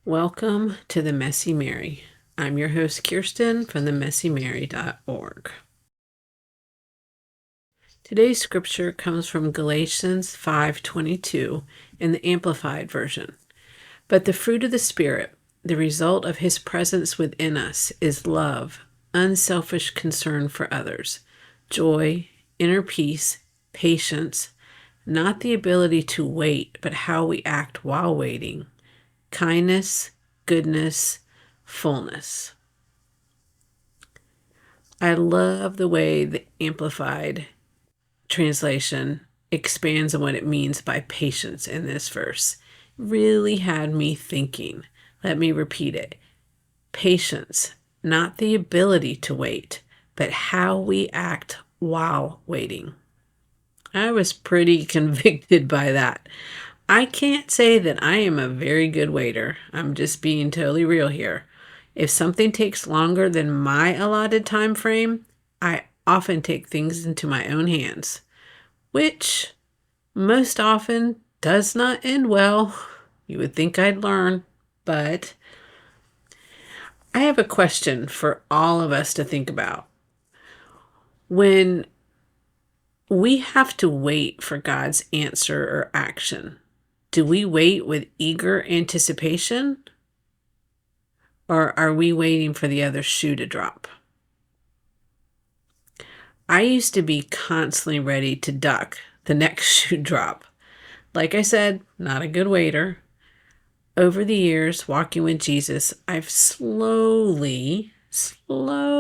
Welcome to the Messy Mary. I'm your host, Kirsten, from themessymary.org. Today's scripture comes from Galatians 5:22 in the Amplified Version. But the fruit of the Spirit, the result of His presence within us, is love, unselfish concern for others, joy, inner peace, patience, not the ability to wait, but how we act while waiting, kindness, goodness, fullness. I love the way the Amplified translation expands on what it means by patience in this verse. Really had me thinking. Let me repeat it. Patience, not the ability to wait, but how we act while waiting. I was pretty convicted by that. I can't say that I am a very good waiter. I'm just being totally real here. If something takes longer than my allotted time frame, I often take things into my own hands, which most often does not end well. You would think I'd learn, but I have a question for all of us to think about. When we have to wait for God's answer or action, do we wait with eager anticipation? Or are we waiting for the other shoe to drop? I used to be constantly ready to duck the next shoe drop. Like I said, not a good waiter. Over the years, walking with Jesus, I've slowly learned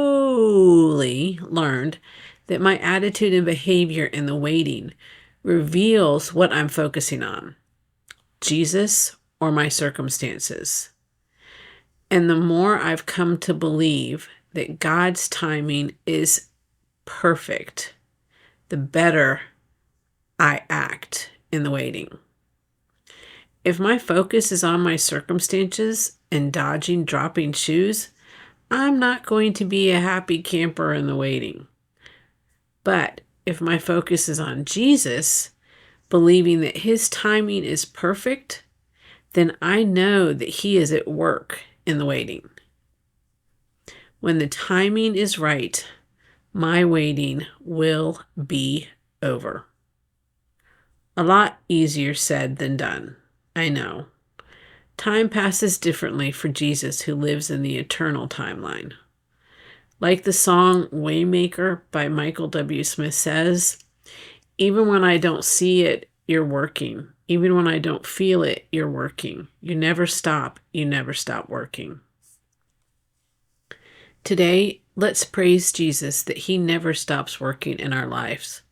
that my attitude and behavior in the waiting reveals what I'm focusing on, Jesus or my circumstances. And the more I've come to believe that God's timing is perfect, the better I act in the waiting. If my focus is on my circumstances and dodging dropping shoes, I'm not going to be a happy camper in the waiting. But if my focus is on Jesus, believing that His timing is perfect, then I know that He is at work in the waiting. When the timing is right, my waiting will be over. A lot easier said than done, I know. Time passes differently for Jesus who lives in the eternal timeline. Like the song Waymaker by Michael W. Smith says, even when I don't see it, you're working. Even when I don't feel it, you're working. You never stop. You never stop working. Today, let's praise Jesus that He never stops working in our lives,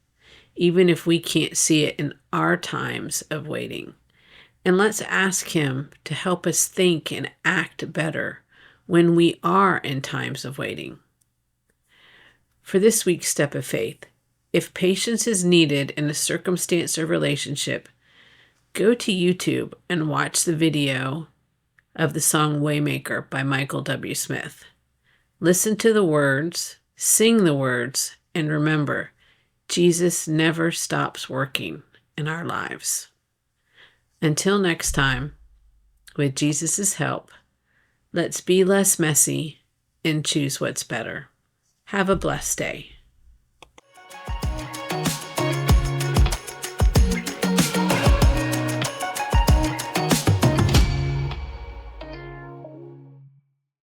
even if we can't see it in our times of waiting. And let's ask Him to help us think and act better when we are in times of waiting. For this week's step of faith, if patience is needed in a circumstance or relationship, go to YouTube and watch the video of the song Waymaker by Michael W. Smith. Listen to the words, sing the words, and remember, Jesus never stops working in our lives. Until next time, with Jesus' help, let's be less messy and choose what's better. Have a blessed day.